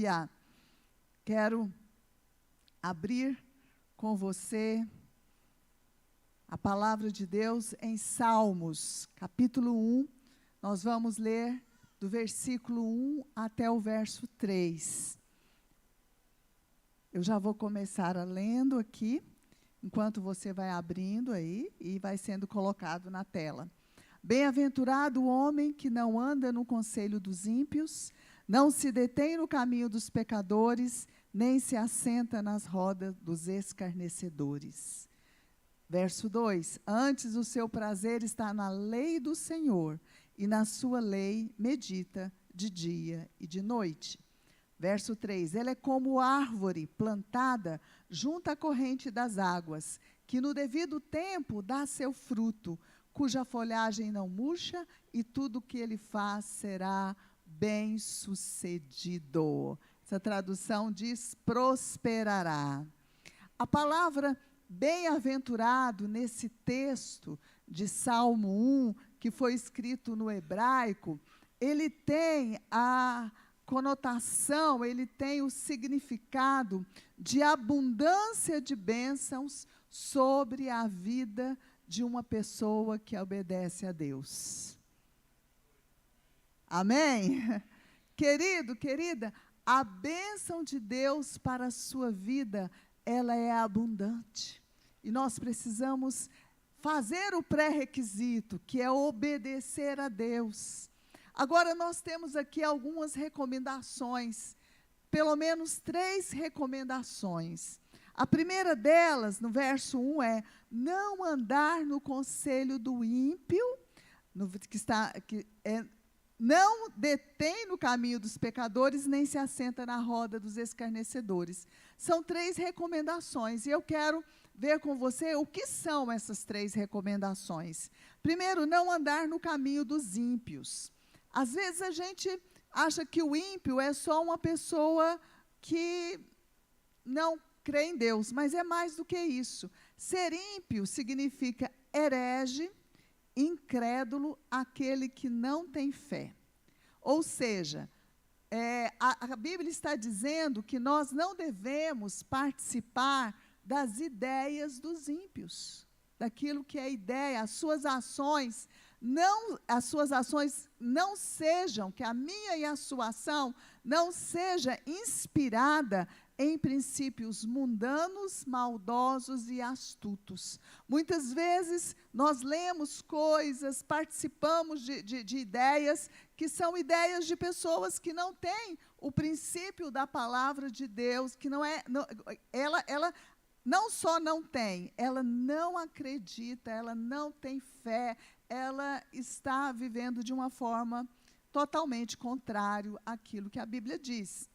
Aleluia. Quero abrir com você a palavra de Deus em Salmos, capítulo 1. Nós vamos ler do versículo 1 até o verso 3. Eu já vou começar lendo aqui, enquanto você vai abrindo aí e vai sendo colocado na tela. Bem-aventurado o homem que não anda no conselho dos ímpios, não se detém no caminho dos pecadores, nem se assenta nas rodas dos escarnecedores. Verso 2: Antes o seu prazer está na lei do Senhor, e na sua lei medita de dia e de noite. Verso 3: Ele é como árvore plantada junto à corrente das águas, que no devido tempo dá seu fruto, cuja folhagem não murcha, e tudo que ele faz será bem-sucedido. Essa tradução diz prosperará. A palavra bem-aventurado nesse texto de Salmo 1, que foi escrito no hebraico, ele tem a conotação, ele tem o significado de abundância de bênçãos sobre a vida de uma pessoa que obedece a Deus. Amém? Querido, querida, a bênção de Deus para a sua vida, ela é abundante. E nós precisamos fazer o pré-requisito, que é obedecer a Deus. Agora, nós temos aqui algumas recomendações, pelo menos 3 recomendações. A primeira delas, no verso 1, é não andar no conselho do ímpio, não detém no caminho dos pecadores, nem se assenta na roda dos escarnecedores. São 3 recomendações, e eu quero ver com você o que são essas 3 recomendações. Primeiro, não andar no caminho dos ímpios. Às vezes a gente acha que o ímpio é só uma pessoa que não crê em Deus, mas é mais do que isso. Ser ímpio significa herege, incrédulo, aquele que não tem fé. Ou seja, a Bíblia está dizendo que nós não devemos participar das ideias dos ímpios, daquilo que é ideia, as suas ações não sejam, que a minha e a sua ação não seja inspirada em princípios mundanos, maldosos e astutos. Muitas vezes nós lemos coisas, participamos de ideias que são ideias de pessoas que não têm o princípio da palavra de Deus, que ela não só não tem, ela não acredita, ela não tem fé, ela está vivendo de uma forma totalmente contrária àquilo que a Bíblia diz.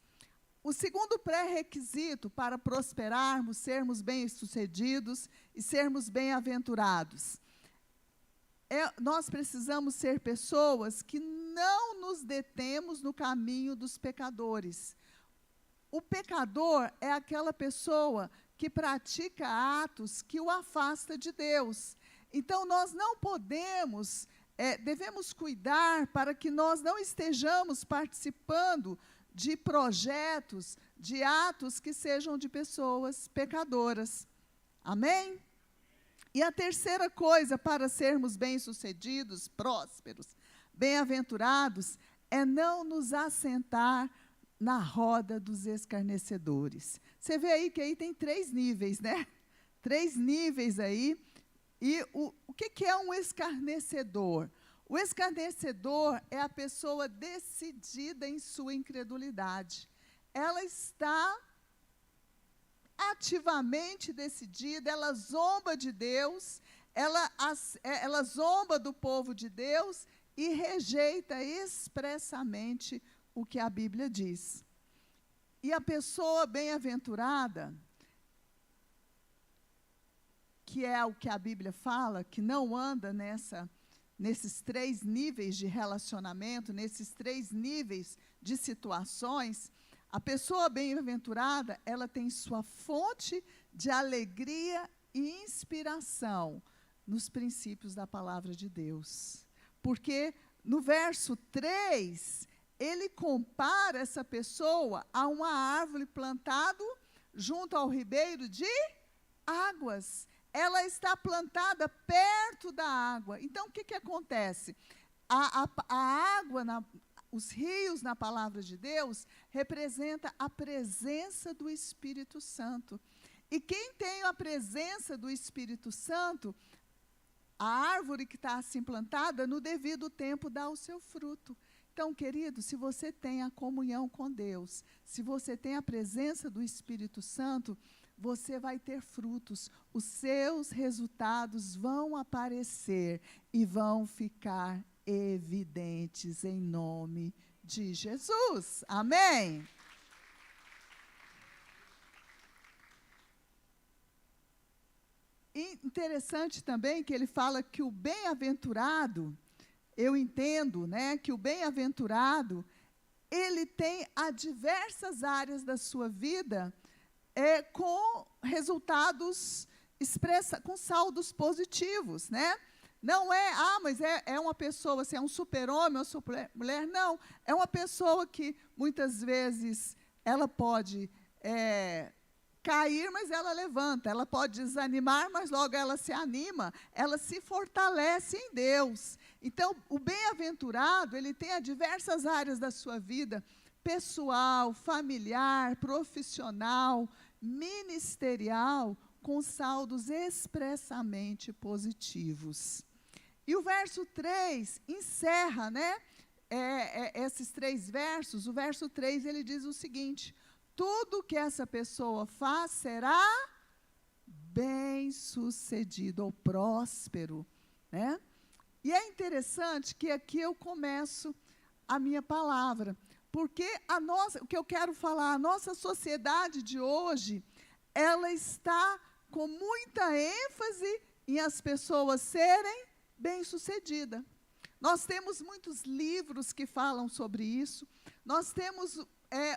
O segundo pré-requisito para prosperarmos, sermos bem-sucedidos e sermos bem-aventurados, nós precisamos ser pessoas que não nos detemos no caminho dos pecadores. O pecador é aquela pessoa que pratica atos que o afasta de Deus. Então, nós não podemos, devemos cuidar para que nós não estejamos participando de projetos, de atos que sejam de pessoas pecadoras. Amém? E a terceira coisa para sermos bem-sucedidos, prósperos, bem-aventurados, é não nos assentar na roda dos escarnecedores. Você vê aí que aí tem 3 níveis, né? 3 níveis aí. E o que é um escarnecedor? O escarnecedor é a pessoa decidida em sua incredulidade. Ela está ativamente decidida, ela zomba de Deus, ela zomba do povo de Deus e rejeita expressamente o que a Bíblia diz. E a pessoa bem-aventurada, que é o que a Bíblia fala, que não anda nesses 3 níveis de relacionamento, nesses 3 níveis de situações, a pessoa bem-aventurada, ela tem sua fonte de alegria e inspiração nos princípios da palavra de Deus. Porque no verso 3, ele compara essa pessoa a uma árvore plantada junto ao ribeiro de águas. Ela está plantada perto da água. Então, o que acontece? A água, os rios na palavra de Deus, representa a presença do Espírito Santo. E quem tem a presença do Espírito Santo, a árvore que está assim plantada, no devido tempo dá o seu fruto. Então, querido, se você tem a comunhão com Deus, se você tem a presença do Espírito Santo, você vai ter frutos. Os seus resultados vão aparecer e vão ficar evidentes em nome de Jesus. Amém? E interessante também que ele fala que o bem-aventurado, eu entendo, né, que o bem-aventurado, ele tem a diversas áreas da sua vida com resultados com saldos positivos, né? Não é, mas é uma pessoa, se é um super-homem ou super-mulher, não. É uma pessoa que, muitas vezes, ela pode cair, mas ela levanta. Ela pode desanimar, mas logo ela se anima. Ela se fortalece em Deus. Então, o bem-aventurado, ele tem a diversas áreas da sua vida, pessoal, familiar, profissional, ministerial, com saldos expressamente positivos. E o verso 3 encerra, né, esses 3 versos. O verso 3, ele diz o seguinte: tudo que essa pessoa faz será bem-sucedido ou próspero, né? E é interessante que aqui eu começo a minha palavra, porque o que eu quero falar, a nossa sociedade de hoje, ela está com muita ênfase em as pessoas serem bem-sucedidas. Nós temos muitos livros que falam sobre isso, nós temos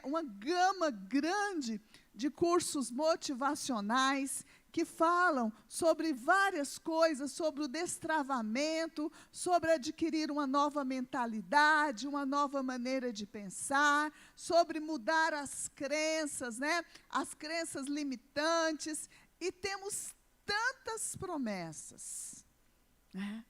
uma gama grande de cursos motivacionais que falam sobre várias coisas, sobre o destravamento, sobre adquirir uma nova mentalidade, uma nova maneira de pensar, sobre mudar as crenças, né? As crenças limitantes, e temos tantas promessas, né?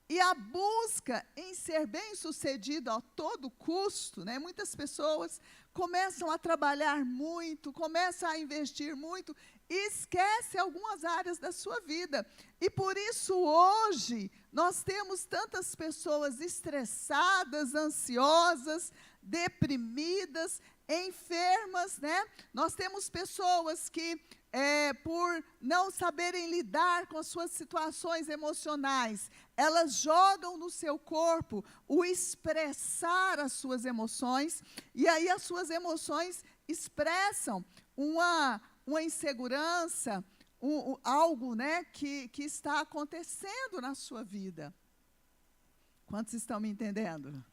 E a busca em ser bem-sucedido a todo custo, né? Muitas pessoas começam a trabalhar muito, começam a investir muito e esquecem algumas áreas da sua vida. E por isso hoje nós temos tantas pessoas estressadas, ansiosas, deprimidas, enfermas, né? Nós temos pessoas que por não saberem lidar com as suas situações emocionais, elas jogam no seu corpo o expressar as suas emoções, e aí as suas emoções expressam uma insegurança, algo, né, que está acontecendo na sua vida. Quantos estão me entendendo?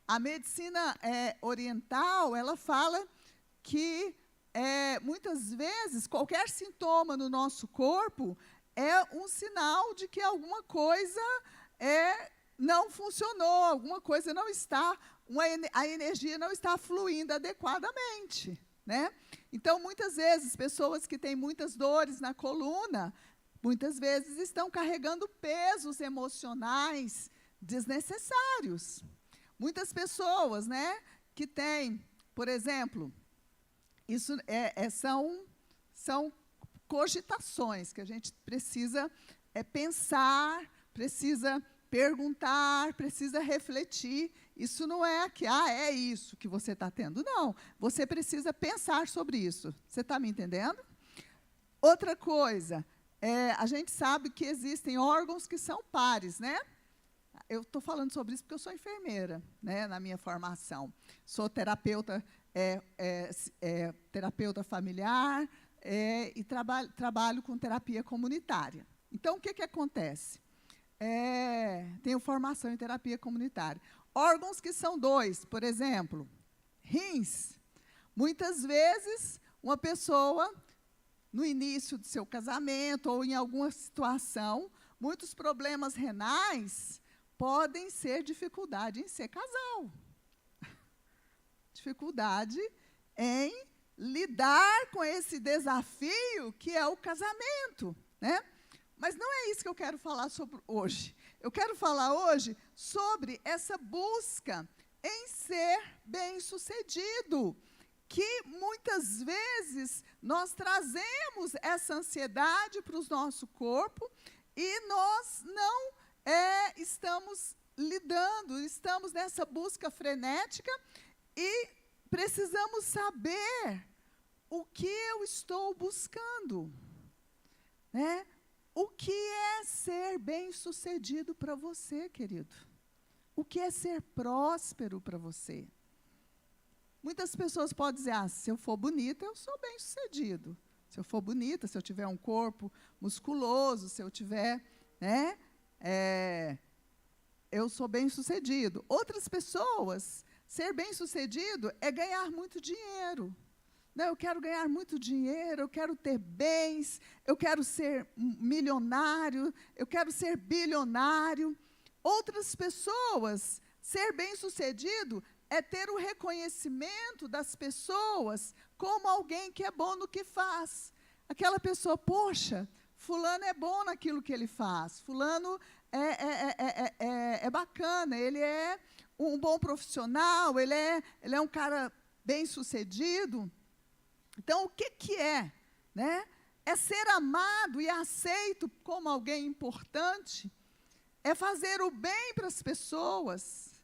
A medicina oriental, ela fala que muitas vezes, qualquer sintoma no nosso corpo é um sinal de que alguma coisa não funcionou, alguma coisa não está, a energia não está fluindo adequadamente, né? Então, muitas vezes, pessoas que têm muitas dores na coluna, muitas vezes estão carregando pesos emocionais desnecessários. Muitas pessoas, né, que têm, por exemplo, isso são cogitações que a gente precisa pensar, precisa perguntar, precisa refletir. Isso não é que, é isso que você está tendo. Não, você precisa pensar sobre isso. Você está me entendendo? Outra coisa, a gente sabe que existem órgãos que são pares, né? Eu estou falando sobre isso porque eu sou enfermeira, né, na minha formação. Sou terapeuta, terapeuta familiar e trabalho com terapia comunitária. Então, o que acontece? Tenho formação em terapia comunitária. Órgãos que são 2, por exemplo, rins. Muitas vezes, uma pessoa, no início do seu casamento ou em alguma situação, muitos problemas renais podem ser dificuldade em ser casal. dificuldade em lidar com esse desafio que é o casamento, né? Mas não é isso que eu quero falar sobre hoje. Eu quero falar hoje sobre essa busca em ser bem-sucedido, que muitas vezes nós trazemos essa ansiedade para o nosso corpo e nós não estamos lidando, estamos nessa busca frenética e precisamos saber o que eu estou buscando, né? O que é ser bem-sucedido para você, querido? O que é ser próspero para você? Muitas pessoas podem dizer, se eu for bonita, eu sou bem-sucedido. Se eu for bonita, se eu tiver um corpo musculoso, se eu tiver, né, eu sou bem-sucedido. Outras pessoas, ser bem-sucedido é ganhar muito dinheiro. Não, eu quero ganhar muito dinheiro, eu quero ter bens, eu quero ser milionário, eu quero ser bilionário. Outras pessoas, ser bem-sucedido é ter o reconhecimento das pessoas como alguém que é bom no que faz. Aquela pessoa, poxa, fulano é bom naquilo que ele faz, fulano é bacana, ele é um bom profissional, ele é um cara bem-sucedido. Então, o que é? Né? É ser amado e aceito como alguém importante, é fazer o bem para as pessoas,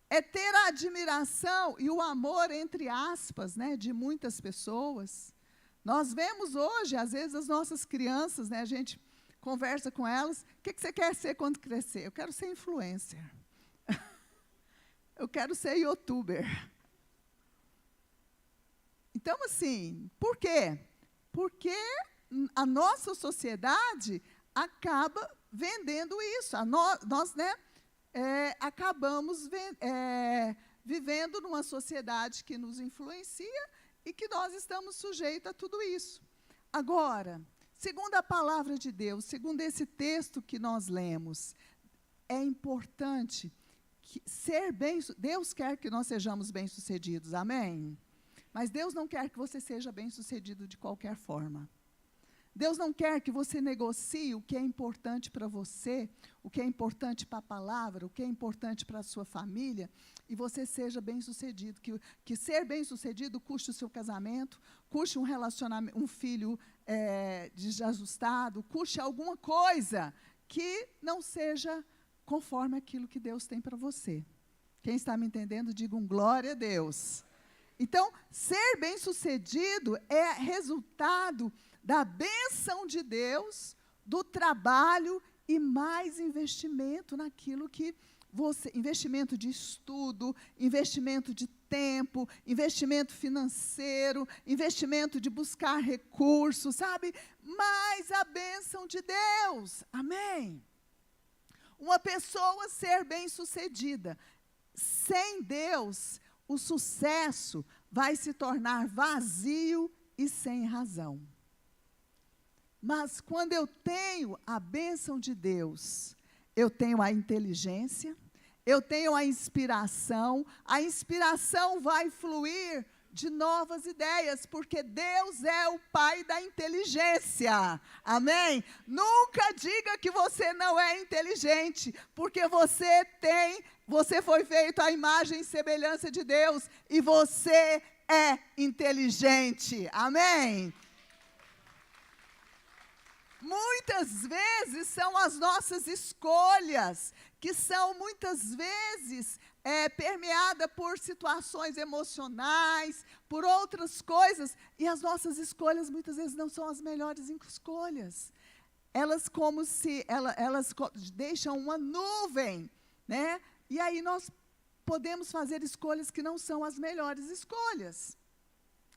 é ter a admiração e o amor, entre aspas, né, de muitas pessoas. Nós vemos hoje, às vezes, as nossas crianças, né, a gente conversa com elas, o que você quer ser quando crescer? Eu quero ser influencer. Eu quero ser youtuber. Então, assim, por quê? Porque a nossa sociedade acaba vendendo isso. Nós, né, acabamos vivendo numa sociedade que nos influencia e que nós estamos sujeitos a tudo isso. Agora, segundo a palavra de Deus, segundo esse texto que nós lemos, é importante Deus quer que nós sejamos bem-sucedidos, amém? Mas Deus não quer que você seja bem-sucedido de qualquer forma. Deus não quer que você negocie o que é importante para você, o que é importante para a palavra, o que é importante para a sua família, e você seja bem-sucedido. Que ser bem-sucedido custe o seu casamento, custe um relacionamento, um filho desajustado, custe alguma coisa que não seja conforme aquilo que Deus tem para você. Quem está me entendendo, diga um glória a Deus. Então, ser bem-sucedido é resultado da bênção de Deus, do trabalho e mais investimento naquilo que você... Investimento de estudo, investimento de tempo, investimento financeiro, investimento de buscar recursos, sabe? Mais a bênção de Deus. Amém? Uma pessoa ser bem-sucedida, sem Deus, o sucesso vai se tornar vazio e sem razão. Mas quando eu tenho a bênção de Deus, eu tenho a inteligência, eu tenho a inspiração vai fluir de novas ideias, porque Deus é o Pai da inteligência, amém? Nunca diga que você não é inteligente, porque você foi feito à imagem e semelhança de Deus, e você é inteligente, amém? Muitas vezes são as nossas escolhas, que são muitas vezes permeada por situações emocionais, por outras coisas, e as nossas escolhas muitas vezes não são as melhores escolhas. Elas elas deixam uma nuvem, né? E aí nós podemos fazer escolhas que não são as melhores escolhas.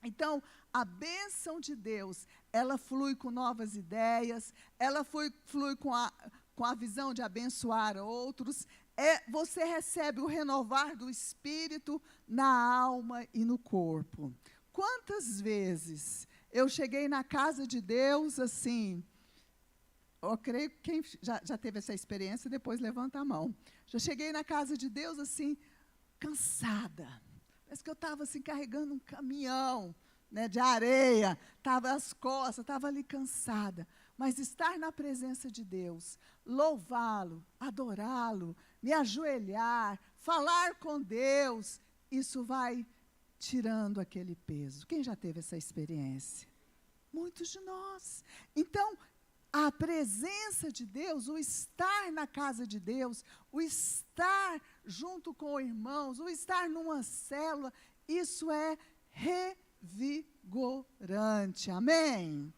Então, a bênção de Deus, ela flui com novas ideias, ela flui com a visão de abençoar outros. Você recebe o renovar do Espírito na alma e no corpo. Quantas vezes eu cheguei na casa de Deus assim, eu creio que quem já teve essa experiência, depois levanta a mão. Já cheguei na casa de Deus assim, cansada. Parece que eu estava assim, carregando um caminhão, né, de areia, estava as costas, estava ali cansada. Mas estar na presença de Deus, louvá-lo, adorá-lo, me ajoelhar, falar com Deus, isso vai tirando aquele peso. Quem já teve essa experiência? Muitos de nós. Então, a presença de Deus, o estar na casa de Deus, o estar junto com irmãos, o estar numa célula, isso é revigorante. Amém?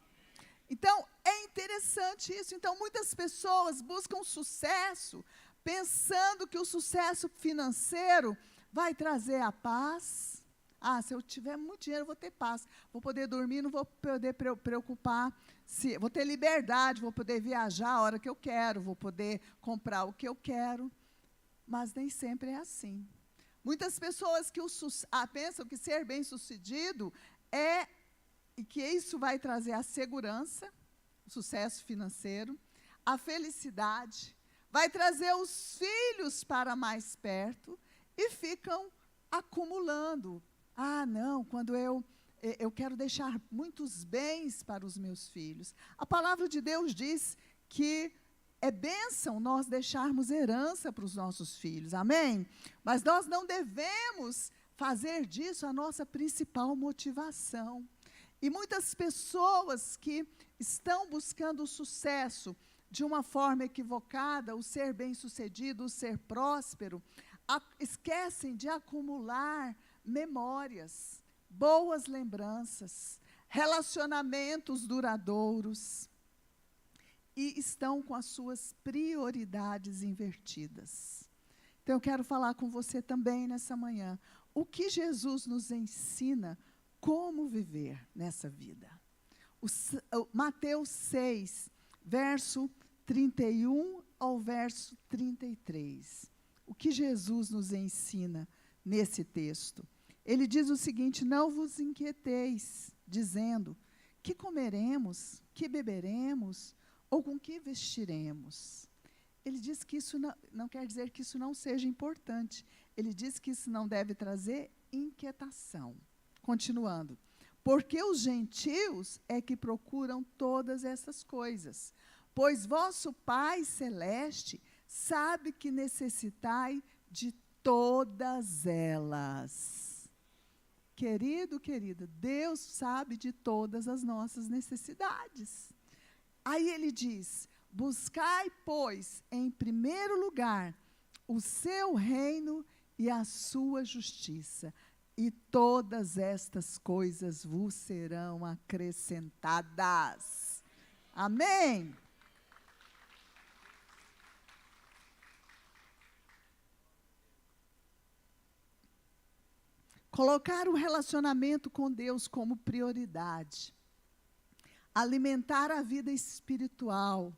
Então, é interessante isso. Então, muitas pessoas buscam sucesso, pensando que o sucesso financeiro vai trazer a paz. Se eu tiver muito dinheiro, eu vou ter paz. Vou poder dormir, não vou poder preocupar. Vou ter liberdade, vou poder viajar a hora que eu quero, vou poder comprar o que eu quero. Mas nem sempre é assim. Muitas pessoas pensam que ser bem-sucedido e que isso vai trazer a segurança, o sucesso financeiro, a felicidade, vai trazer os filhos para mais perto e ficam acumulando. Não, quando eu quero deixar muitos bens para os meus filhos. A palavra de Deus diz que é bênção nós deixarmos herança para os nossos filhos, amém? Mas nós não devemos fazer disso a nossa principal motivação. E muitas pessoas que estão buscando o sucesso de uma forma equivocada, o ser bem-sucedido, o ser próspero, esquecem de acumular memórias, boas lembranças, relacionamentos duradouros, e estão com as suas prioridades invertidas. Então, eu quero falar com você também nessa manhã, o que Jesus nos ensina como viver nessa vida. Mateus 6, verso 31 ao verso 33. O que Jesus nos ensina nesse texto? Ele diz o seguinte: não vos inquieteis, dizendo, que comeremos, que beberemos, ou com que vestiremos? Ele diz que isso não quer dizer que isso não seja importante. Ele diz que isso não deve trazer inquietação. Continuando. Porque os gentios é que procuram todas essas coisas, pois vosso Pai Celeste sabe que necessitai de todas elas. Querido, querida, Deus sabe de todas as nossas necessidades. Aí ele diz, buscai, pois, em primeiro lugar, o seu reino e a sua justiça, e todas estas coisas vos serão acrescentadas. Amém? Colocar o relacionamento com Deus como prioridade, alimentar a vida espiritual,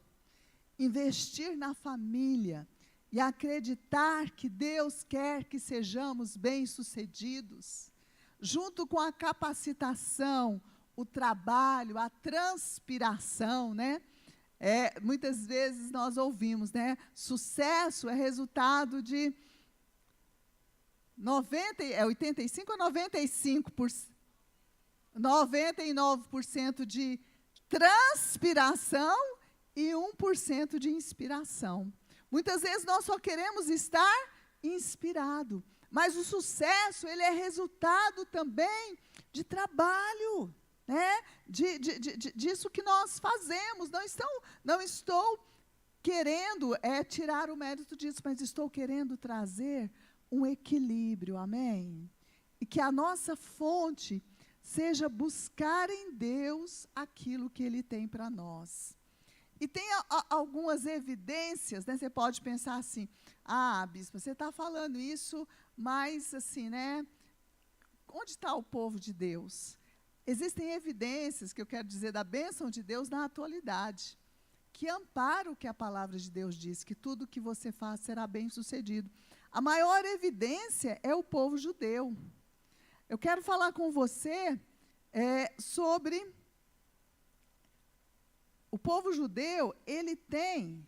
investir na família e acreditar que Deus quer que sejamos bem-sucedidos, junto com a capacitação, o trabalho, a transpiração, né? Muitas vezes nós ouvimos, né? Sucesso é resultado de 85 ou 95%, 99% de transpiração e 1% de inspiração. Muitas vezes nós só queremos estar inspirado, mas o sucesso, ele é resultado também de trabalho, né? Disso que nós fazemos. Não estou querendo tirar o mérito disso, mas estou querendo trazer um equilíbrio, amém? E que a nossa fonte seja buscar em Deus aquilo que Ele tem para nós. E tem algumas evidências, né? Você pode pensar assim, bispo, você está falando isso, mas assim, né? Onde está o povo de Deus? Existem evidências, que eu quero dizer, da bênção de Deus na atualidade, que ampara o que a palavra de Deus diz, que tudo que você faz será bem sucedido. A maior evidência é o povo judeu. Eu quero falar com você sobre o povo judeu. Ele tem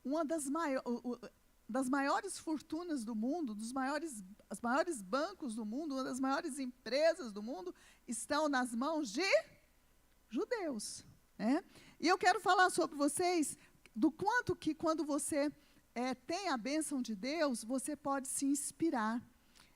uma das maiores, das maiores fortunas do mundo, os maiores bancos do mundo, uma das maiores empresas do mundo, estão nas mãos de judeus, né? E eu quero falar sobre vocês do quanto que, quando você tem a bênção de Deus, você pode se inspirar.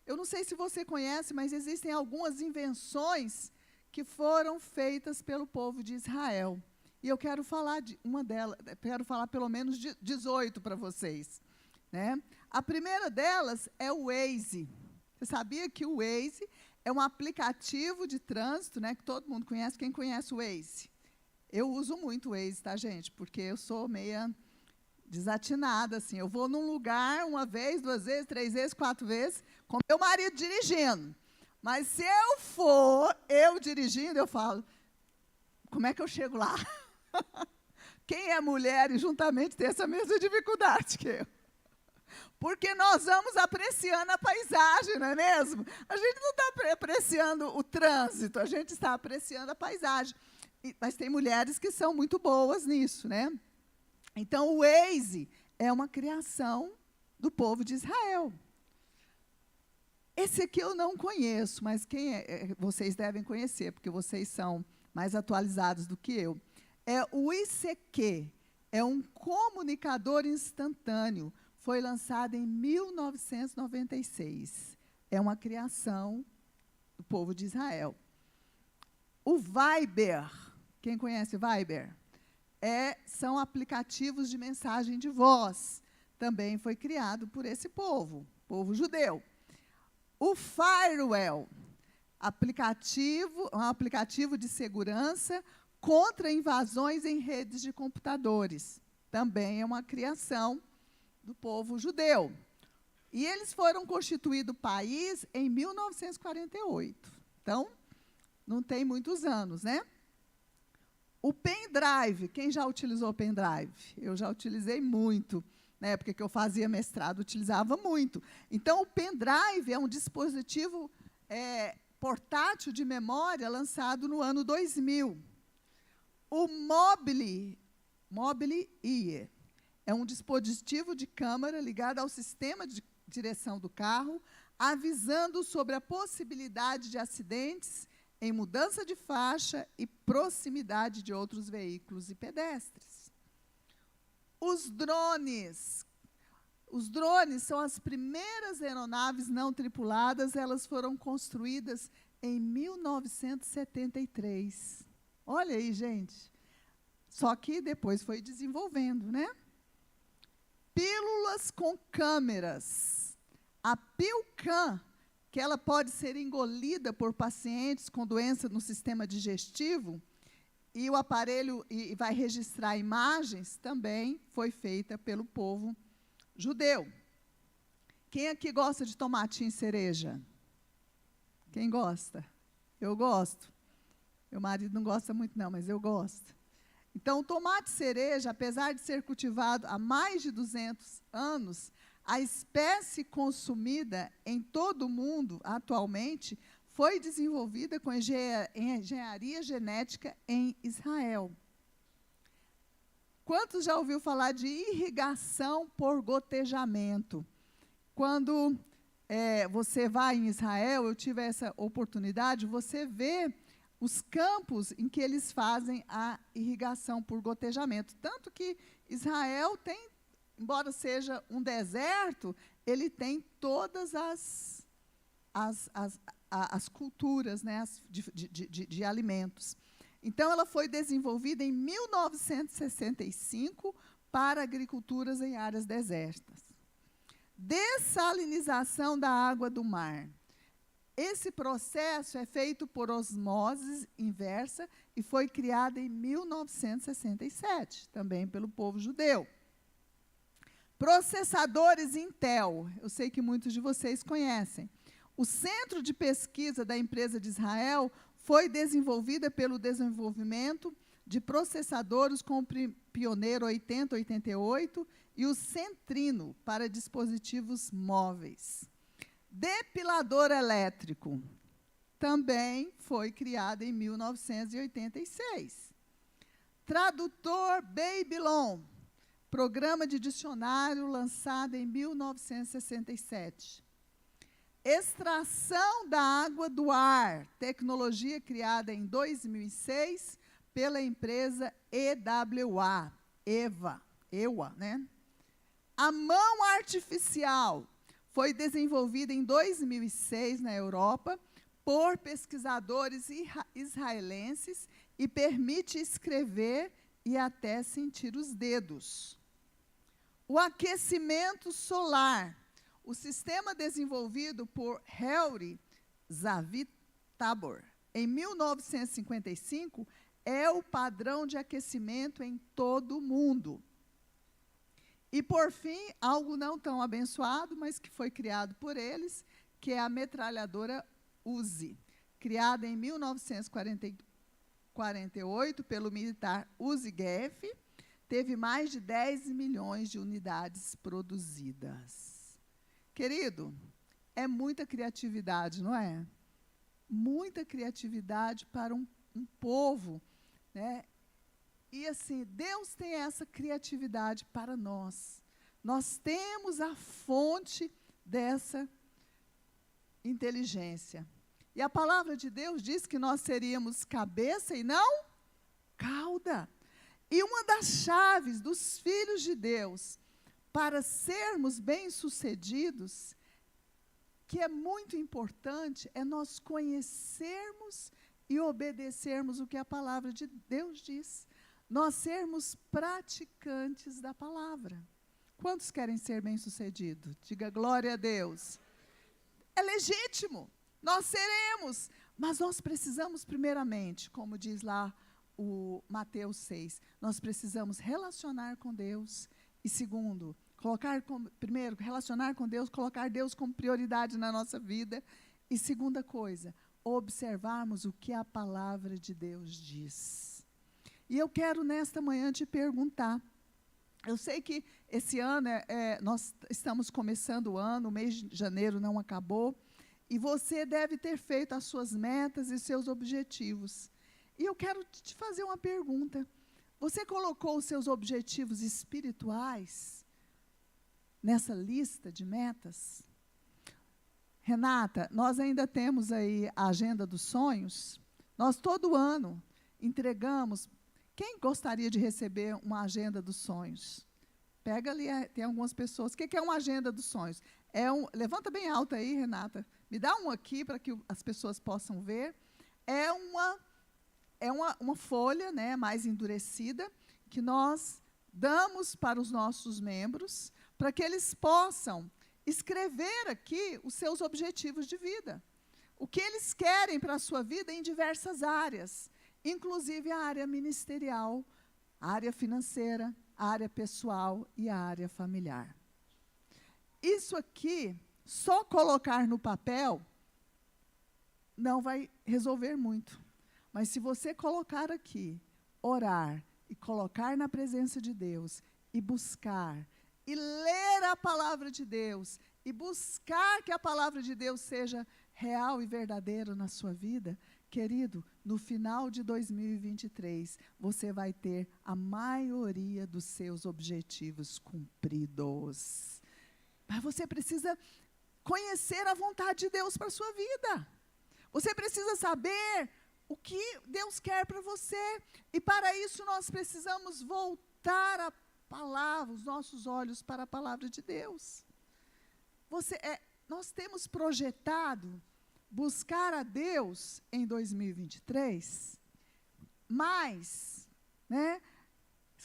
Eu não sei se você conhece, mas existem algumas invenções que foram feitas pelo povo de Israel. E eu quero falar de uma delas, quero falar pelo menos de 18 para vocês, né? A primeira delas é o Waze. Você sabia que o Waze é um aplicativo de trânsito, né, que todo mundo conhece? Quem conhece o Waze? Eu uso muito o Waze, tá, gente? Porque eu sou meia desatinada, assim. Eu vou num lugar uma vez, 2 vezes, 3 vezes, 4 vezes, com meu marido dirigindo. Mas se eu for, eu dirigindo, eu falo, como é que eu chego lá? Quem é mulher e juntamente tem essa mesma dificuldade que eu. Porque nós vamos apreciando a paisagem, não é mesmo? A gente não está apreciando o trânsito, a gente está apreciando a paisagem. Mas tem mulheres que são muito boas nisso, né? Então, o Waze é uma criação do povo de Israel. Esse aqui eu não conheço, mas vocês devem conhecer, porque vocês são mais atualizados do que eu. É o ICQ, é um comunicador instantâneo. Foi lançado em 1996. É uma criação do povo de Israel. O Viber, quem conhece Viber? São aplicativos de mensagem de voz. Também foi criado por esse povo judeu. O Firewall, um aplicativo de segurança contra invasões em redes de computadores. Também é uma criação do povo judeu. E eles foram constituído país em 1948. Então, não tem muitos anos, né? O pendrive, quem já utilizou o pendrive? Eu já utilizei muito. Na época que eu fazia mestrado, utilizava muito. Então, o pendrive é um dispositivo portátil de memória lançado no ano 2000. O Mobile Ear é um dispositivo de câmera ligado ao sistema de direção do carro, avisando sobre a possibilidade de acidentes em mudança de faixa e proximidade de outros veículos e pedestres. Os drones. Os drones são as primeiras aeronaves não tripuladas, elas foram construídas em 1973. Olha aí, gente. Só que depois foi desenvolvendo, né? Pílulas com câmeras. A Pillcan, que ela pode ser engolida por pacientes com doença no sistema digestivo, e o aparelho vai registrar imagens, também foi feita pelo povo judeu. Quem aqui gosta de tomatinho cereja? Quem gosta? Eu gosto. Meu marido não gosta muito, não, mas eu gosto. Então, o tomate cereja, apesar de ser cultivado há mais de 200 anos, a espécie consumida em todo o mundo, atualmente, foi desenvolvida com engenharia genética em Israel. Quantos já ouviu falar de irrigação por gotejamento? Quando você vai em Israel, eu tive essa oportunidade, você vê os campos em que eles fazem a irrigação por gotejamento. Tanto que Israel tem, embora seja um deserto, ele tem todas as culturas, né, de alimentos. Então, ela foi desenvolvida em 1965 para agriculturas em áreas desertas. Dessalinização da água do mar. Esse processo é feito por osmose inversa e foi criado em 1967, também pelo povo judeu. Processadores Intel, eu sei que muitos de vocês conhecem. O Centro de Pesquisa da Empresa de Israel foi desenvolvida pelo desenvolvimento de processadores com o Pioneiro 8088 e o Centrino para dispositivos móveis. Depilador elétrico também foi criado em 1986. Tradutor Babylon Programa de dicionário lançado em 1967. Extração da água do ar, tecnologia criada em 2006 pela empresa EWA, EWA, né? A mão artificial foi desenvolvida em 2006 na Europa por pesquisadores israelenses e permite escrever e até sentir os dedos. O aquecimento solar, o sistema desenvolvido por Helri Zavitabor em 1955, é o padrão de aquecimento em todo o mundo. E, por fim, algo não tão abençoado, mas que foi criado por eles, que é a metralhadora Uzi, criada em 1948 pelo militar Uzi Geff, teve mais de 10 milhões de unidades produzidas. Querido, é muita criatividade, não é? Muita criatividade para um povo, né? E assim, Deus tem essa criatividade para nós. Nós temos a fonte dessa inteligência. E a palavra de Deus diz que nós seríamos cabeça e não cauda. E uma das chaves dos filhos de Deus para sermos bem-sucedidos, que é muito importante, é nós conhecermos e obedecermos o que a palavra de Deus diz. Nós sermos praticantes da palavra. Quantos querem ser bem-sucedidos? Diga glória a Deus. É legítimo, nós seremos, mas nós precisamos primeiramente, como diz lá o Mateus 6, nós precisamos relacionar com Deus e segundo, primeiro, relacionar com Deus, colocar Deus como prioridade na nossa vida e segunda coisa, observarmos o que a palavra de Deus diz. E eu quero, nesta manhã, te perguntar. Eu sei que esse ano, nós estamos começando o ano, o mês de janeiro não acabou, e você deve ter feito as suas metas e seus objetivos. E eu quero te fazer uma pergunta. Você colocou os seus objetivos espirituais nessa lista de metas? Renata, nós ainda temos aí a agenda dos sonhos. Nós, todo ano, entregamos. Quem gostaria de receber uma agenda dos sonhos? Pega ali, tem algumas pessoas. O que é uma agenda dos sonhos? Levanta bem alto aí, Renata. Me dá um aqui para que as pessoas possam ver. É uma folha, né, mais endurecida, que nós damos para os nossos membros, para que eles possam escrever aqui os seus objetivos de vida. O que eles querem para a sua vida em diversas áreas. Inclusive a área ministerial, a área financeira, a área pessoal e a área familiar. Isso aqui, só colocar no papel, não vai resolver muito. Mas se você colocar aqui, orar e colocar na presença de Deus, e buscar, e ler a palavra de Deus, e buscar que a palavra de Deus seja real e verdadeira na sua vida, querido, no final de 2023, você vai ter a maioria dos seus objetivos cumpridos. Mas você precisa conhecer a vontade de Deus para a sua vida. Você precisa saber o que Deus quer para você. E para isso nós precisamos voltar a palavra, os nossos olhos para a palavra de Deus. Nós temos projetado buscar a Deus em 2023, mas, né,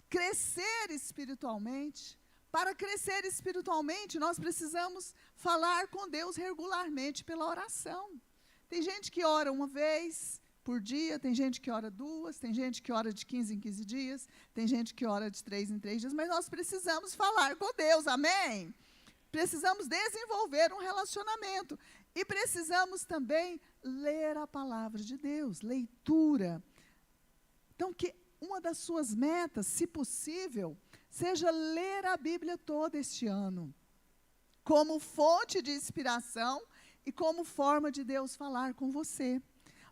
crescer espiritualmente. Para crescer espiritualmente, nós precisamos falar com Deus regularmente pela oração. Tem gente que ora uma vez por dia, tem gente que ora duas, tem gente que ora de 15 em 15 dias, tem gente que ora de 3 em 3 dias, mas nós precisamos falar com Deus, amém? Precisamos desenvolver um relacionamento. E precisamos também ler a palavra de Deus, leitura. Então, que uma das suas metas, se possível, seja ler a Bíblia toda este ano, como fonte de inspiração e como forma de Deus falar com você.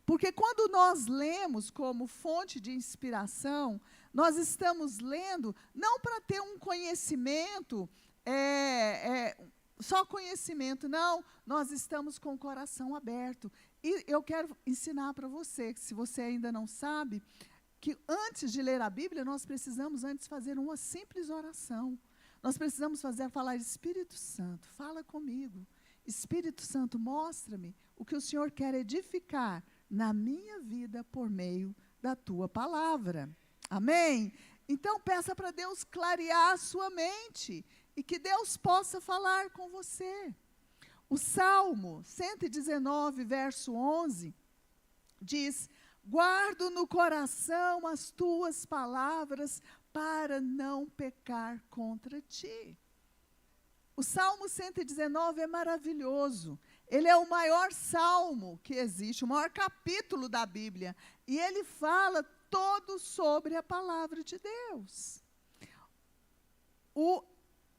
Porque quando nós lemos como fonte de inspiração, Nós estamos lendo não para ter um conhecimento, só conhecimento, não. Nós estamos com o coração aberto. E eu quero ensinar para você, que se você ainda não sabe, que antes de ler a Bíblia, nós precisamos antes fazer uma simples oração. Nós precisamos falar, Espírito Santo, fala comigo. Espírito Santo, mostra-me o que o Senhor quer edificar na minha vida por meio da tua palavra. Amém? Então, peça para Deus clarear a sua mente e que Deus possa falar com você. O Salmo 119, verso 11, diz: guardo no coração as tuas palavras para não pecar contra ti. O Salmo 119 é maravilhoso. Ele é o maior salmo que existe, o maior capítulo da Bíblia. E ele fala todo sobre a palavra de Deus.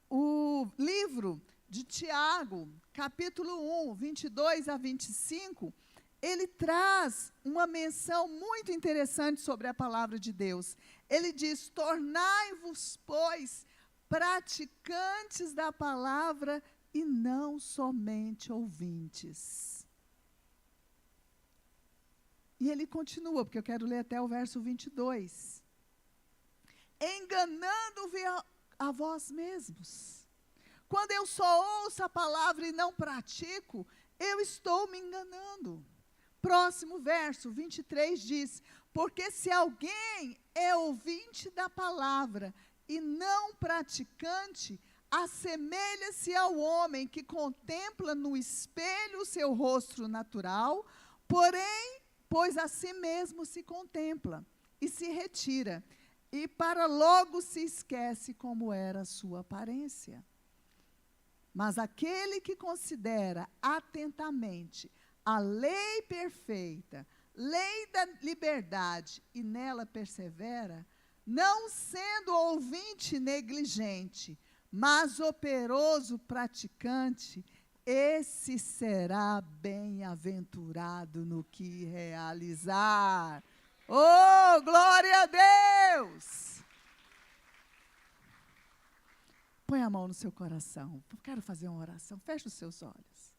O livro de Tiago, capítulo 1, 22 a 25, ele traz uma menção muito interessante sobre a palavra de Deus. Ele diz: tornai-vos, pois, praticantes da palavra e não somente ouvintes. E ele continua, porque eu quero ler até o verso 22. Enganando-vos a vós mesmos. Quando eu só ouço a palavra e não pratico, eu estou me enganando. Próximo verso, 23, diz: porque se alguém é ouvinte da palavra e não praticante, assemelha-se ao homem que contempla no espelho o seu rosto natural, porém, pois a si mesmo se contempla e se retira, e para logo se esquece como era a sua aparência. Mas aquele que considera atentamente a lei perfeita, lei da liberdade, e nela persevera, não sendo ouvinte negligente, mas operoso praticante, esse será bem-aventurado no que realizar. Oh, glória a Deus! Põe a mão no seu coração. Eu quero fazer uma oração. Feche os seus olhos.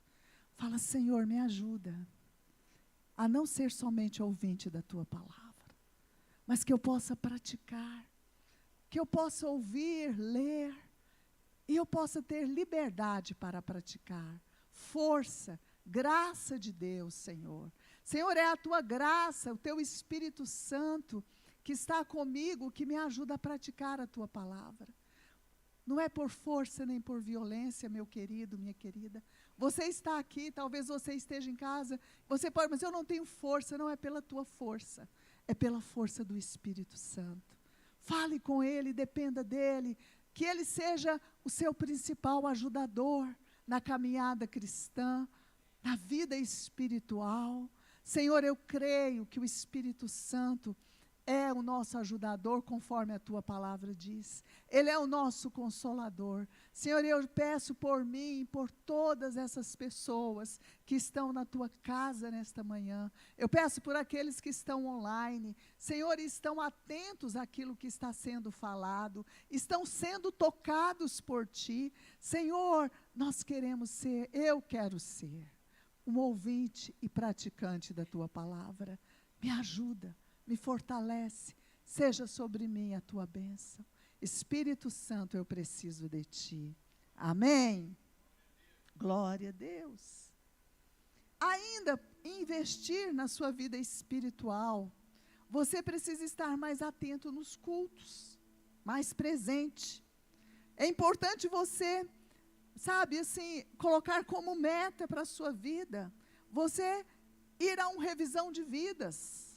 Fala: Senhor, me ajuda a não ser somente ouvinte da tua palavra, mas que eu possa praticar, que eu possa ouvir, ler, e eu possa ter liberdade para praticar. Força, graça de Deus, Senhor. Senhor, é a tua graça, o teu Espírito Santo que está comigo, que me ajuda a praticar a tua palavra. Não é por força nem por violência, meu querido, minha querida. Você está aqui, talvez você esteja em casa, você pode, mas eu não tenho força. Não é pela tua força, é pela força do Espírito Santo. Fale com Ele, dependa dEle, que Ele seja o seu principal ajudador na caminhada cristã, na vida espiritual. Senhor, eu creio que o Espírito Santo é o nosso ajudador, conforme a tua palavra diz. Ele é o nosso consolador. Senhor, eu peço por mim e por todas essas pessoas que estão na tua casa nesta manhã. Eu peço por aqueles que estão online. Senhor, estão atentos àquilo que está sendo falado, estão sendo tocados por ti. Senhor, nós queremos ser, eu quero ser um ouvinte e praticante da tua palavra. Me ajuda, me fortalece, seja sobre mim a tua bênção. Espírito Santo, eu preciso de ti. Amém? Glória a Deus. Ainda investir na sua vida espiritual, você precisa estar mais atento nos cultos, mais presente. É importante você, sabe, assim, colocar como meta para a sua vida, você ir a uma revisão de vidas.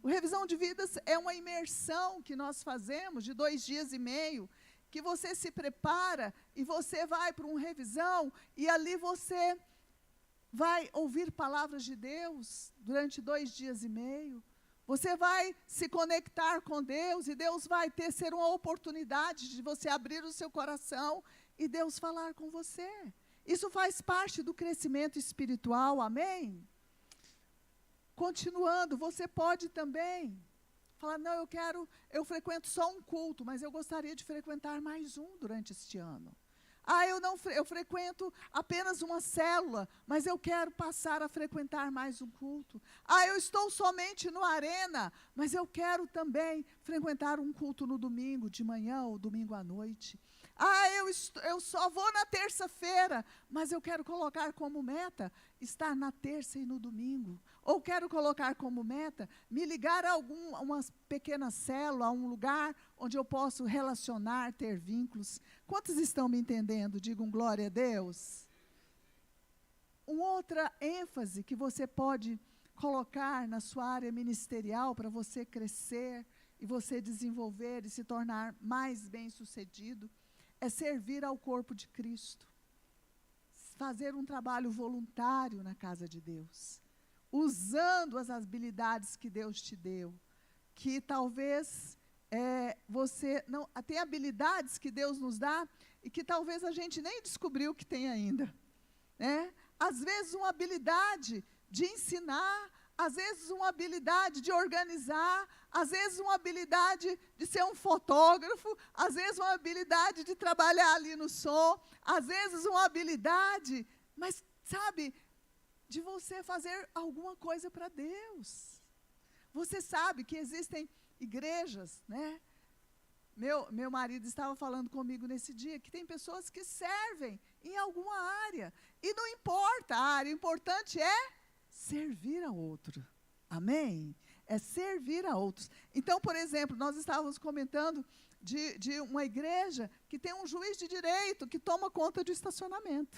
O revisão de vidas é uma imersão que nós fazemos de 2 dias e meio, que você se prepara e você vai para uma revisão e ali você vai ouvir palavras de Deus durante 2 dias e meio. Você vai se conectar com Deus e Deus vai ser uma oportunidade de você abrir o seu coração e Deus falar com você. Isso faz parte do crescimento espiritual, amém? Continuando, você pode também falar, não, eu frequento só um culto, mas eu gostaria de frequentar mais um durante este ano. Eu frequento apenas uma célula, mas eu quero passar a frequentar mais um culto. Eu estou somente no Arena, mas eu quero também frequentar um culto no domingo, de manhã ou domingo à noite. Eu só vou na terça-feira, mas eu quero colocar como meta estar na terça e no domingo. Ou quero colocar como meta me ligar a uma pequena célula, a um lugar onde eu posso relacionar, ter vínculos. Quantos estão me entendendo? Digam glória a Deus. Uma outra ênfase que você pode colocar na sua área ministerial para você crescer e você desenvolver e se tornar mais bem-sucedido é servir ao corpo de Cristo. Fazer um trabalho voluntário na casa de Deus, usando as habilidades que Deus te deu, que talvez você não tem habilidades que Deus nos dá e que talvez a gente nem descobriu que tem ainda, né? Às vezes uma habilidade de ensinar, às vezes uma habilidade de organizar, às vezes uma habilidade de ser um fotógrafo, às vezes uma habilidade de trabalhar ali no som, às vezes uma habilidade, mas sabe, de você fazer alguma coisa para Deus. Você sabe que existem igrejas, né? Meu marido estava falando comigo nesse dia que tem pessoas que servem em alguma área. E não importa a área, o importante é servir a outro. Amém? É servir a outros. Então, por exemplo, nós estávamos comentando de uma igreja que tem um juiz de direito que toma conta do estacionamento.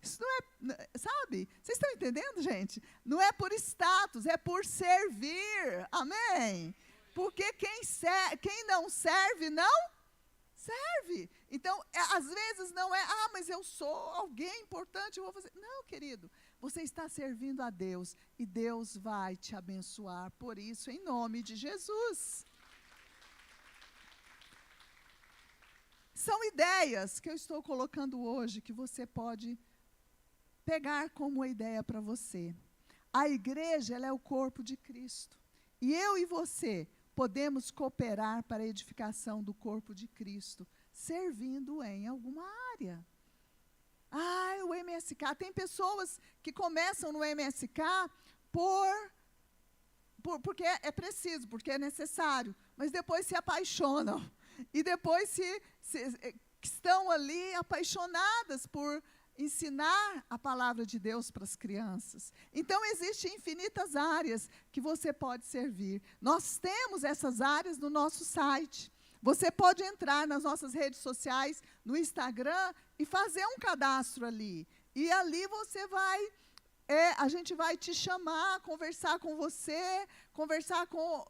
Isso não é, sabe? Vocês estão entendendo, gente? Não é por status, é por servir. Amém? Porque quem não serve, não serve. Então, às vezes não é, mas eu sou alguém importante, eu vou fazer. Não, querido, você está servindo a Deus e Deus vai te abençoar por isso, em nome de Jesus. São ideias que eu estou colocando hoje que você pode pegar como uma ideia para você. A igreja, ela é o corpo de Cristo. E eu e você podemos cooperar para a edificação do corpo de Cristo, servindo em alguma área. O MSK. Tem pessoas que começam no MSK porque é preciso, porque é necessário, mas depois se apaixonam. E depois estão ali apaixonadas por ensinar a palavra de Deus para as crianças. Então, existem infinitas áreas que você pode servir. Nós temos essas áreas no nosso site. Você pode entrar nas nossas redes sociais, no Instagram, e fazer um cadastro ali. E ali você vai, a gente vai te chamar, conversar com você,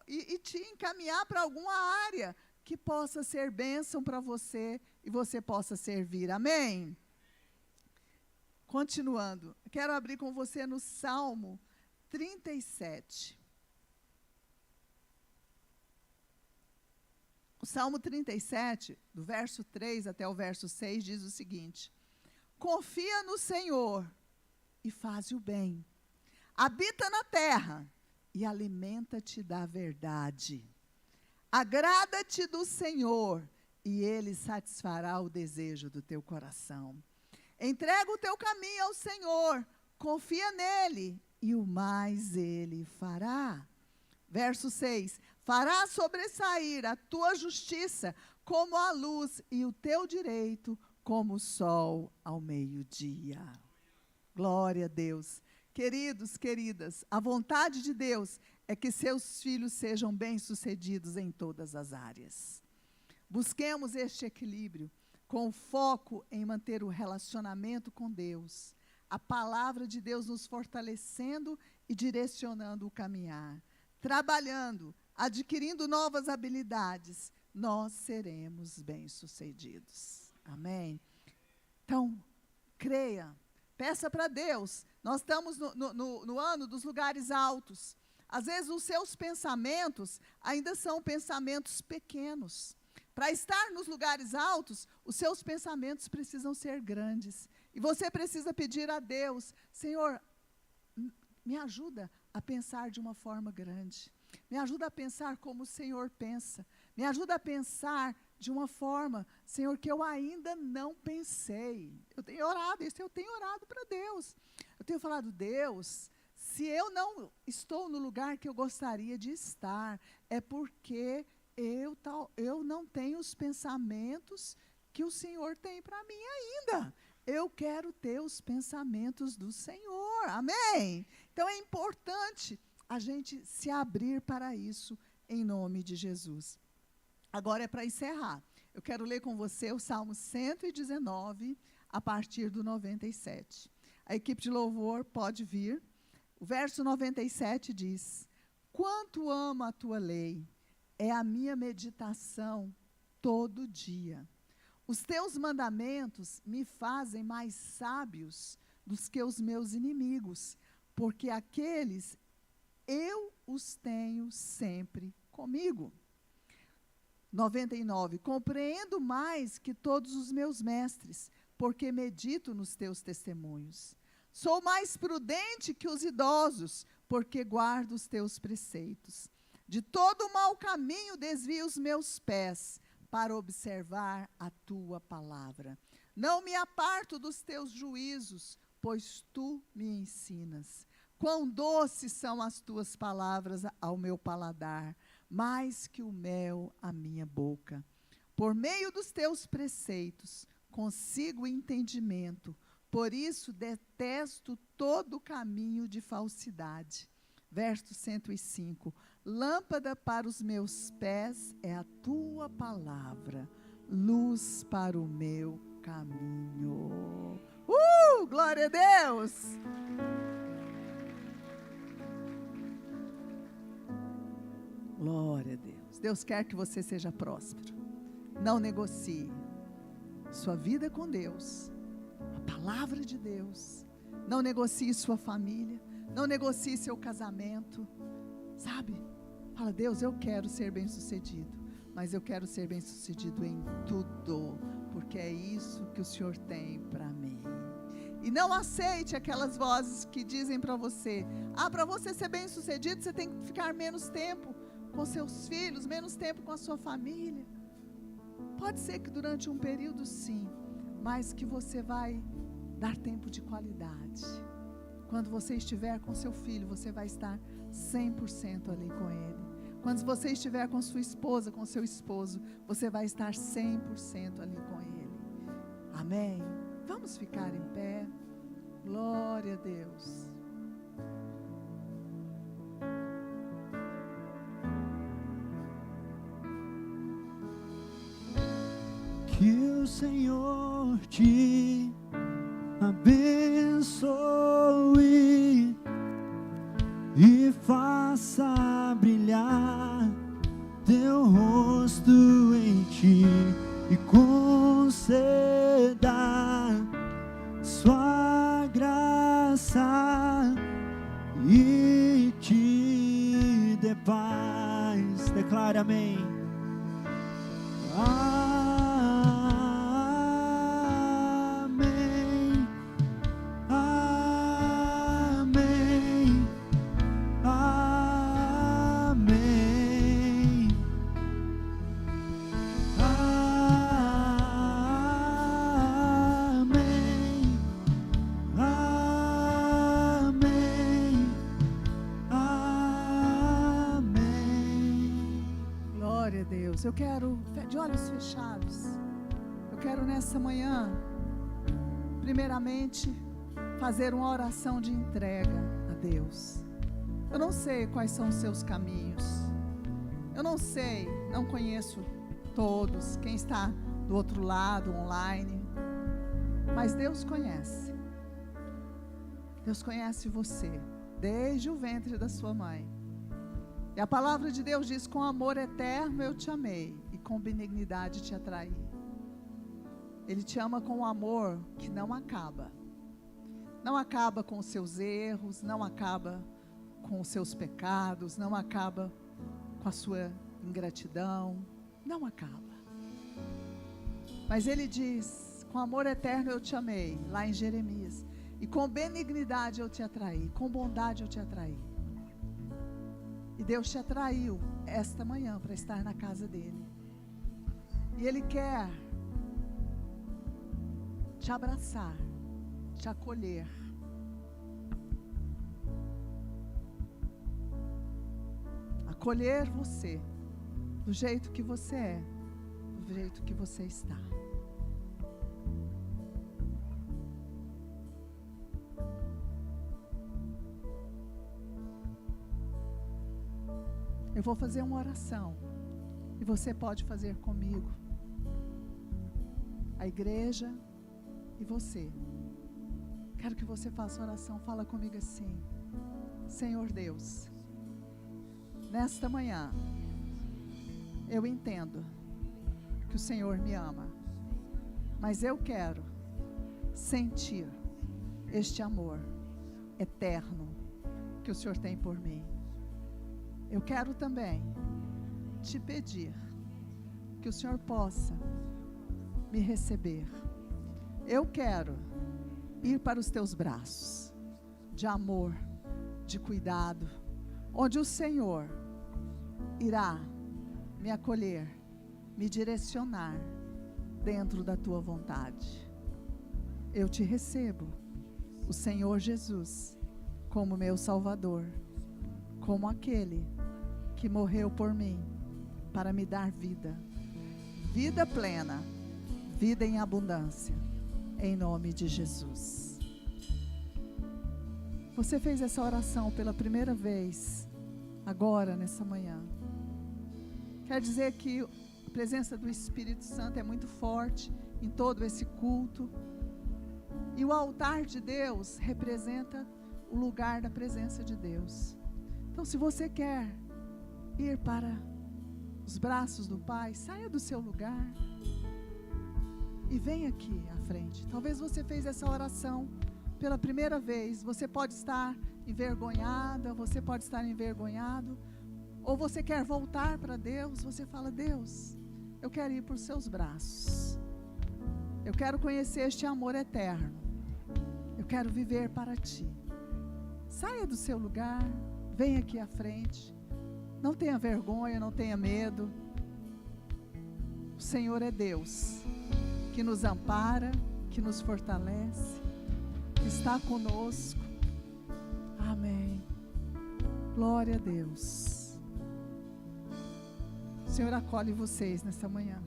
e te encaminhar para alguma área que possa ser bênção para você e você possa servir. Amém? Continuando, quero abrir com você no Salmo 37. O Salmo 37, do verso 3 até o verso 6, diz o seguinte: confia no Senhor e faz o bem. Habita na terra e alimenta-te da verdade. Agrada-te do Senhor e Ele satisfará o desejo do teu coração. Entrega o teu caminho ao Senhor, confia nele, e o mais ele fará. Verso 6, fará sobressair a tua justiça como a luz, e o teu direito como o sol ao meio-dia. Glória a Deus. Queridos, queridas, a vontade de Deus é que seus filhos sejam bem-sucedidos em todas as áreas. Busquemos este equilíbrio, com foco em manter o relacionamento com Deus, a palavra de Deus nos fortalecendo e direcionando o caminhar, trabalhando, adquirindo novas habilidades, nós seremos bem-sucedidos. Amém? Então, creia, peça para Deus. Nós estamos no ano dos lugares altos. Às vezes os seus pensamentos ainda são pensamentos pequenos. Para estar nos lugares altos, os seus pensamentos precisam ser grandes. E você precisa pedir a Deus: Senhor, me ajuda a pensar de uma forma grande. Me ajuda a pensar como o Senhor pensa. Me ajuda a pensar de uma forma, Senhor, que eu ainda não pensei. Eu tenho orado para Deus. Eu tenho falado, Deus, se eu não estou no lugar que eu gostaria de estar, é porque eu não tenho os pensamentos que o Senhor tem para mim ainda. Eu quero ter os pensamentos do Senhor. Amém? Então é importante a gente se abrir para isso em nome de Jesus. Agora é para encerrar. Eu quero ler com você o Salmo 119, a partir do 97. A equipe de louvor pode vir. O verso 97 diz: quanto amo a tua lei, é a minha meditação todo dia. Os teus mandamentos me fazem mais sábios dos que os meus inimigos, porque aqueles eu os tenho sempre comigo. 99. Compreendo mais que todos os meus mestres, porque medito nos teus testemunhos. Sou mais prudente que os idosos, porque guardo os teus preceitos. De todo mau caminho desvio os meus pés, para observar a tua palavra. Não me aparto dos teus juízos, pois tu me ensinas. Quão doces são as tuas palavras ao meu paladar, mais que o mel à minha boca. Por meio dos teus preceitos, consigo entendimento, por isso detesto todo caminho de falsidade. Verso 105, lâmpada para os meus pés é a tua palavra, luz para o meu caminho. Glória a Deus! Glória a Deus. Deus quer que você seja próspero. Não negocie sua vida com Deus, a palavra de Deus. Não negocie sua família. Não negocie seu casamento. Sabe? Fala, Deus, eu quero ser bem-sucedido, mas eu quero ser bem-sucedido em tudo, porque é isso que o Senhor tem para mim. E não aceite aquelas vozes que dizem para você, para você ser bem-sucedido, você tem que ficar menos tempo com seus filhos, menos tempo com a sua família. Pode ser que durante um período sim, mas que você vai dar tempo de qualidade. Quando você estiver com seu filho, você vai estar 100% ali com ele. Quando você estiver com sua esposa, com seu esposo, você vai estar 100% ali com ele. Amém? Vamos ficar em pé. Glória a Deus. Que o Senhor te abençoe e faça brilhar teu rosto em ti e conceda sua graça e te dê paz. Declare amém. Eu quero, de olhos fechados, eu quero nessa manhã, primeiramente, fazer uma oração de entrega a Deus. Eu não sei quais são os seus caminhos, eu não sei, não conheço todos, quem está do outro lado, online, mas Deus conhece você, desde o ventre da sua mãe. E a palavra de Deus diz, com amor eterno eu te amei, e com benignidade te atraí. Ele te ama com um amor que não acaba. Não acaba com os seus erros, não acaba com os seus pecados, não acaba com a sua ingratidão, não acaba. Mas ele diz, com amor eterno eu te amei, lá em Jeremias, e com benignidade eu te atraí, com bondade eu te atraí. E Deus te atraiu esta manhã para estar na casa dele. E Ele quer te abraçar, te acolher. Acolher você, do jeito que você é, do jeito que você está. Eu vou fazer uma oração e você pode fazer comigo. A igreja e você. Quero que você faça oração. Fala comigo assim: Senhor Deus, nesta manhã eu entendo que o Senhor me ama, mas eu quero sentir este amor eterno que o Senhor tem por mim. Eu quero também te pedir que o Senhor possa me receber. Eu quero ir para os teus braços de amor, de cuidado, onde o Senhor irá me acolher, me direcionar dentro da tua vontade. Eu te recebo, o Senhor Jesus, como meu Salvador, como aquele que morreu por mim para me dar vida, vida plena, vida em abundância, em nome de Jesus. Você fez essa oração pela primeira vez, agora, nessa manhã. Quer dizer que a presença do Espírito Santo é muito forte em todo esse culto. E o altar de Deus representa o lugar da presença de Deus. Então, se você quer ir para os braços do Pai, saia do seu lugar e venha aqui à frente. Talvez você fez essa oração pela primeira vez. Você pode estar envergonhada, você pode estar envergonhado, ou você quer voltar para Deus. Você fala: Deus, eu quero ir por seus braços, eu quero conhecer este amor eterno, eu quero viver para Ti. Saia do seu lugar, venha aqui à frente. Não tenha vergonha, não tenha medo. O Senhor é Deus, que nos ampara, que nos fortalece, que está conosco. Amém. Glória a Deus. O Senhor acolhe vocês nessa manhã.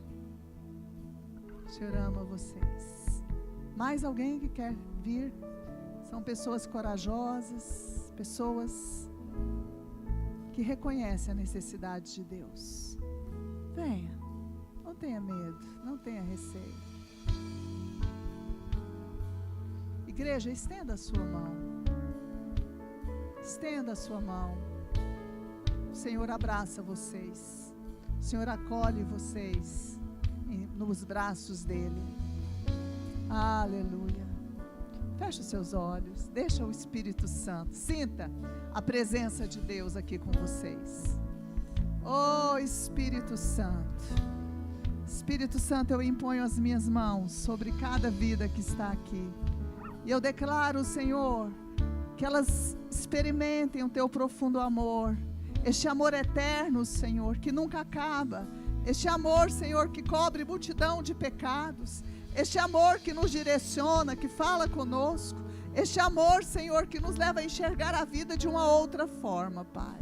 O Senhor ama vocês. Mais alguém que quer vir? São pessoas corajosas, pessoas que reconhecem a necessidade de Deus. Venha, não tenha medo, não tenha receio. Igreja, estenda a sua mão. Estenda a sua mão. O Senhor abraça vocês. O Senhor acolhe vocês nos braços dEle. Aleluia. Feche os seus olhos, deixa o Espírito Santo, sinta a presença de Deus aqui com vocês. Oh, Espírito Santo, Espírito Santo, eu imponho as minhas mãos sobre cada vida que está aqui, e eu declaro, Senhor, que elas experimentem o Teu profundo amor, este amor eterno, Senhor, que nunca acaba, este amor, Senhor, que cobre multidão de pecados, este amor que nos direciona, que fala conosco, este amor, Senhor, que nos leva a enxergar a vida de uma outra forma, Pai.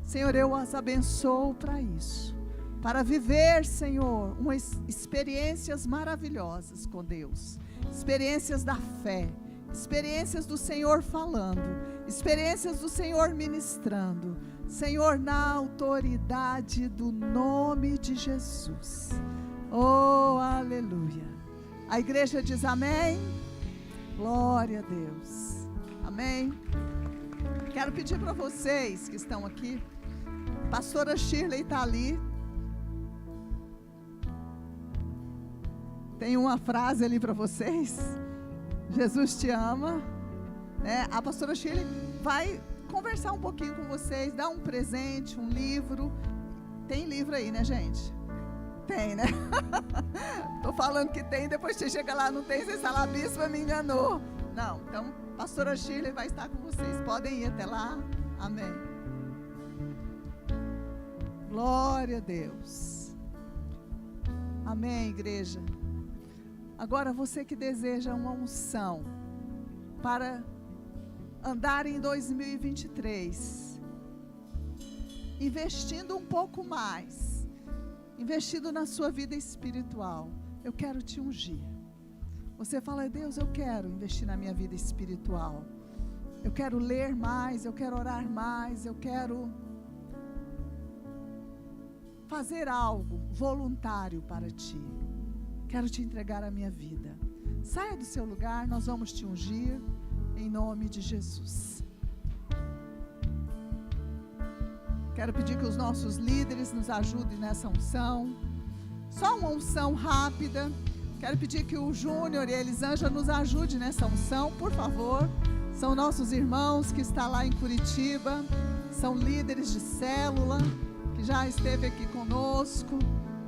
Senhor, eu as abençoo para isso, para viver, Senhor, experiências maravilhosas com Deus, experiências da fé, experiências do Senhor falando, experiências do Senhor ministrando, Senhor, na autoridade do nome de Jesus. Oh, aleluia. A igreja diz amém. Glória a Deus. Amém. Quero pedir para vocês que estão aqui, pastora Shirley está ali. Tem uma frase ali para vocês. Jesus te ama, né? A pastora Shirley vai conversar um pouquinho com vocês, dar um presente, um livro. Tem livro aí, né, gente? Tem, né? Tô falando que tem, depois você chega lá, não tem, você fala, a bispa me enganou. Não, então, pastora Shirley vai estar com vocês. Podem ir até lá. Amém. Glória a Deus. Amém, igreja. Agora você que deseja uma unção para andar em 2023, investindo um pouco mais, investindo na sua vida espiritual, eu quero te ungir. Você fala: Deus, eu quero investir na minha vida espiritual. Eu quero ler mais, eu quero orar mais, eu quero fazer algo voluntário para ti. Quero te entregar a minha vida. Saia do seu lugar, nós vamos te ungir em nome de Jesus. Quero pedir que os nossos líderes nos ajudem nessa unção. Só uma unção rápida. Quero pedir que o Júnior e a Elisângela nos ajudem nessa unção, por favor. São nossos irmãos que estão lá em Curitiba. São líderes de célula, que já esteve aqui conosco.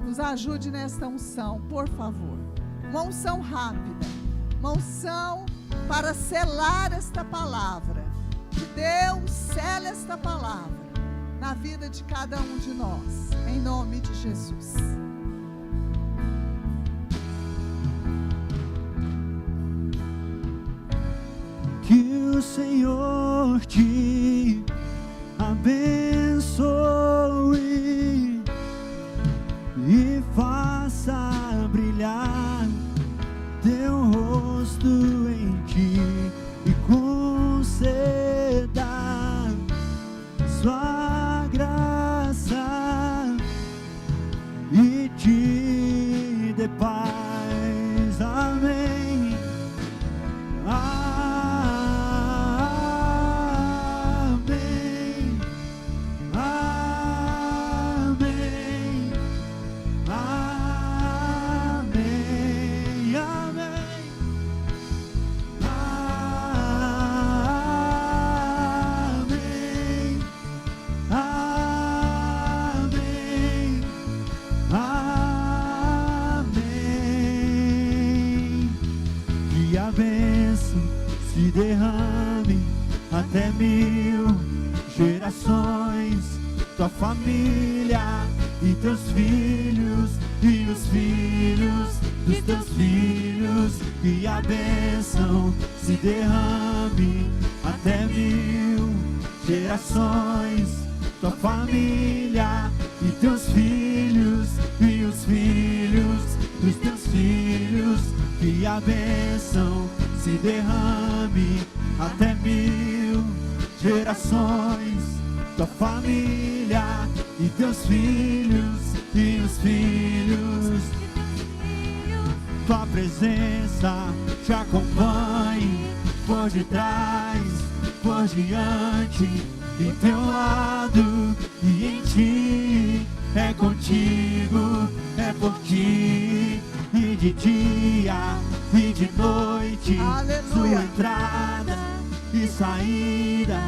Nos ajude nesta unção, por favor. Uma unção rápida. Uma unção para selar esta palavra. Que Deus sele esta palavra na vida de cada um de nós. Em nome de Jesus. Que o Senhor te abençoe e faça brilhar teu rosto em ti e conceda sua graça e te dê paz. Amém. Derrame até 1000 gerações, tua família e teus filhos e os filhos dos teus filhos, que a bênção se derrame até 1000 gerações, tua família e teus filhos e os filhos dos teus filhos, que a bênção se derrame até 1000 gerações, tua família e teus filhos e os filhos. Tua presença te acompanhe por detrás, por diante, em teu lado e em ti. É contigo, é por ti, e de dia e de noite. Aleluia. Sua entrada e saída,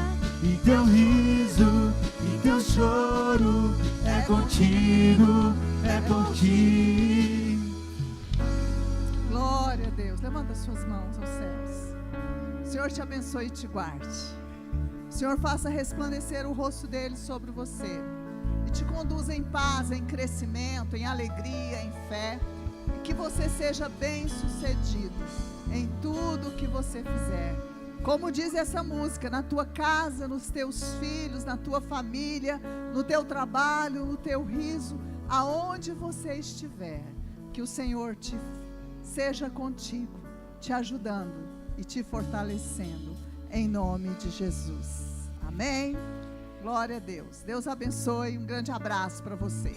e teu riso e teu choro. É contigo, é por ti. Glória a Deus. Levanta suas mãos aos céus. O Senhor te abençoe e te guarde. O Senhor faça resplandecer o rosto dele sobre você e te conduza em paz, em crescimento, em alegria, em fé. E que você seja bem-sucedido em tudo que você fizer. Como diz essa música, na tua casa, nos teus filhos, na tua família, no teu trabalho, no teu riso, aonde você estiver, que o Senhor seja contigo, te ajudando e te fortalecendo, em nome de Jesus. Amém? Glória a Deus. Deus abençoe. Um grande abraço para você.